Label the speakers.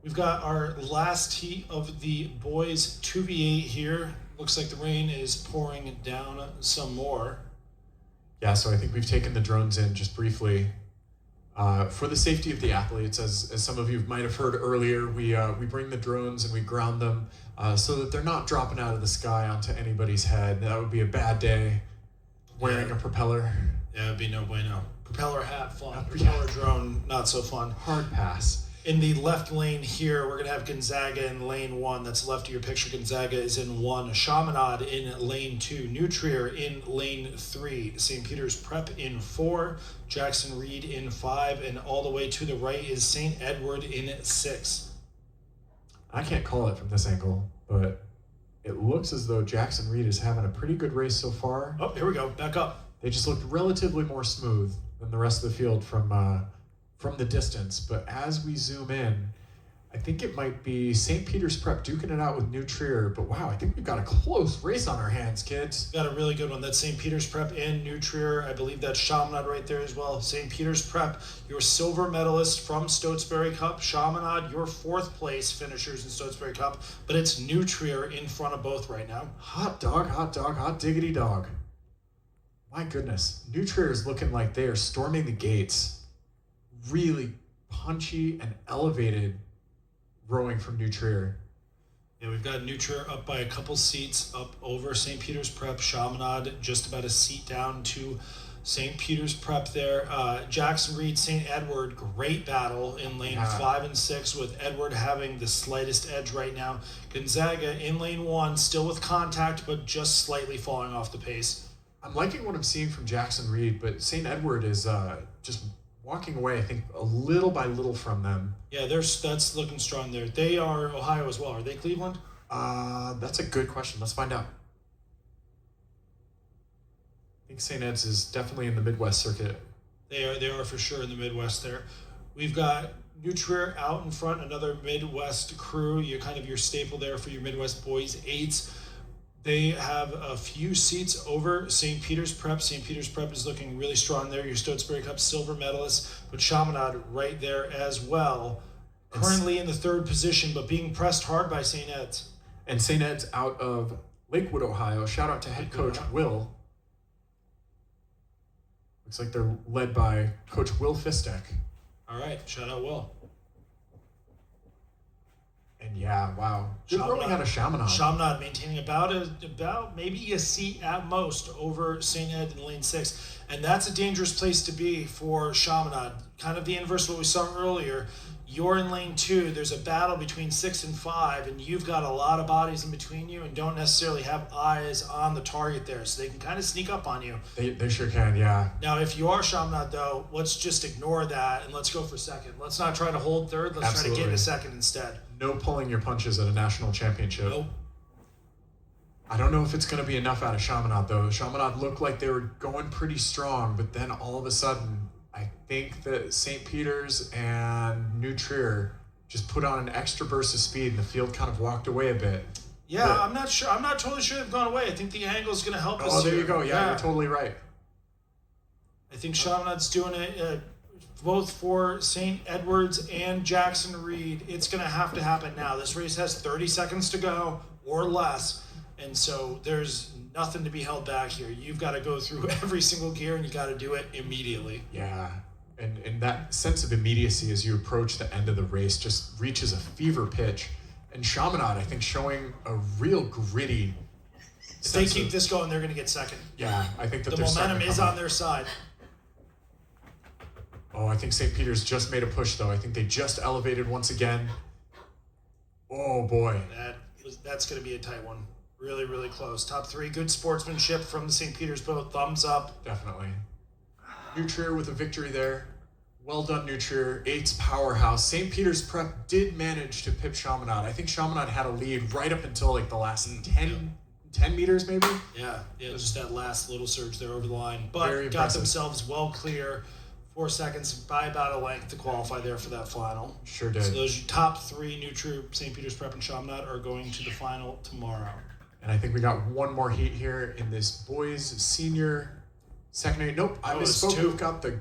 Speaker 1: We've got our last heat of the boys 2v8 here. Looks like the rain is pouring down some more.
Speaker 2: Yeah, so I think we've taken the drones in just briefly. For the safety of the athletes, as some of you might have heard earlier, we bring the drones and we ground them so that they're not dropping out of the sky onto anybody's head. That would be a bad day. Wearing a propeller.
Speaker 1: Yeah, it'd be no bueno. Propeller hat, fun. Propeller drone, not so fun.
Speaker 2: Hard pass.
Speaker 1: In the left lane here, we're going to have Gonzaga in lane 1. That's left of your picture. Gonzaga is in 1. Chaminade in lane 2. Nutrier in lane 3. St. Peter's Prep in 4. Jackson Reed in 5. And all the way to the right is St. Edward in 6.
Speaker 2: I can't call it from this angle, but it looks as though Jackson Reed is having a pretty good race so far.
Speaker 1: Oh, here we go. Back up.
Speaker 2: They just looked relatively more smooth than the rest of the field from the distance. But as we zoom in, I think it might be St. Peter's Prep duking it out with New Trier. But wow, I think we've got a close race on our hands, kids.
Speaker 1: Got a really good one. That's St. Peter's Prep and New Trier. I believe that's Chaminade right there as well. St. Peter's Prep, your silver medalist from Stotesbury Cup. Chaminade, your 4th place finishers in Stotesbury Cup. But it's New Trier in front of both right now.
Speaker 2: Hot dog, hot diggity dog. My goodness, New Trier is looking like they are storming the gates. Really punchy and elevated rowing from New Trier.
Speaker 1: Yeah, we've got New Trier up by a couple seats up over St. Peter's Prep. Chaminade just about a seat down to St. Peter's Prep there. Jackson Reed, St. Edward, great battle in lane 5 and 6 with Edward having the slightest edge right now. Gonzaga in lane 1, still with contact, but just slightly falling off the pace.
Speaker 2: I'm liking what I'm seeing from Jackson Reed, but St. Edward is just walking away, I think, a little by little from them.
Speaker 1: Yeah, that's looking strong there. They are Ohio as well. Are they Cleveland?
Speaker 2: That's a good question. Let's find out. I think St. Ed's is definitely in the Midwest circuit.
Speaker 1: They are for sure in the Midwest there. We've got New Trier out in front, another Midwest crew. You're kind of your staple there for your Midwest boys 8s. They have a few seats over St. Peter's Prep. St. Peter's Prep is looking really strong there. Your Stotesbury Cup silver medalist, but Chaminade right there as well. Currently in the 3rd position, but being pressed hard by St. Ed's.
Speaker 2: And St. Ed's out of Lakewood, Ohio. Shout out to head coach Will. Looks like they're led by Coach Will Fistek.
Speaker 1: All right, shout out Will.
Speaker 2: And yeah, wow. Good rowing out of Chaminade.
Speaker 1: Chaminade maintaining about maybe a seat at most over St. Ed in lane 6. And that's a dangerous place to be for Chaminade. Kind of the inverse of what we saw earlier. You're in lane 2. There's a battle between 6 and 5, and you've got a lot of bodies in between you and don't necessarily have eyes on the target there. So they can kind of sneak up on you.
Speaker 2: They sure can, yeah.
Speaker 1: Now, if you are Chaminade, though, let's just ignore that and let's go for 2nd. Let's not try to hold 3rd. Let's try to get into 2nd instead.
Speaker 2: No pulling your punches at a national championship.
Speaker 1: Nope.
Speaker 2: I don't know if it's going to be enough out of Chaminade, though. Chaminade looked like they were going pretty strong, but then all of a sudden, I think that St. Peter's and New Trier just put on an extra burst of speed, and the field kind of walked away a bit.
Speaker 1: Yeah, but I'm not sure. I'm not totally sure they've gone away. I think the angle is going to help us.
Speaker 2: Oh, there you go. Yeah, you're totally right.
Speaker 1: I think Chaminade's doing it both for St. Edwards and Jackson Reed. It's going to happen now. This race has 30 seconds to go or less, and so there's nothing to be held back here. You've got to go through every single gear, and you got to do it immediately.
Speaker 2: Yeah, and that sense of immediacy as you approach the end of the race just reaches a fever pitch. And Chaminade, I think, showing a real gritty.
Speaker 1: If they keep this going, they're going to get 2nd.
Speaker 2: Yeah, I think that
Speaker 1: the momentum is on their side.
Speaker 2: Oh, I think St. Peter's just made a push, though. I think they just elevated once again. Oh, boy.
Speaker 1: That's going to be a tight one. Really, really close. Top 3, good sportsmanship from the St. Peter's boat. Thumbs up.
Speaker 2: Definitely. New Trier with a victory there. Well done, New Trier. 8's powerhouse. St. Peter's Prep did manage to pip Chaminade. I think Chaminade had a lead right up until like the last 10 meters, maybe?
Speaker 1: Yeah, just that last little surge there over the line. But
Speaker 2: Very
Speaker 1: got
Speaker 2: impressive.
Speaker 1: themselves well clear. 4 seconds by about a length to qualify there for that final.
Speaker 2: Sure did.
Speaker 1: So those top 3, New Trier, St. Peter's Prep, and Chaminade, are going to the final tomorrow.
Speaker 2: And I think we got one more heat here in this boys senior secondary. Nope, I misspoke. We've got the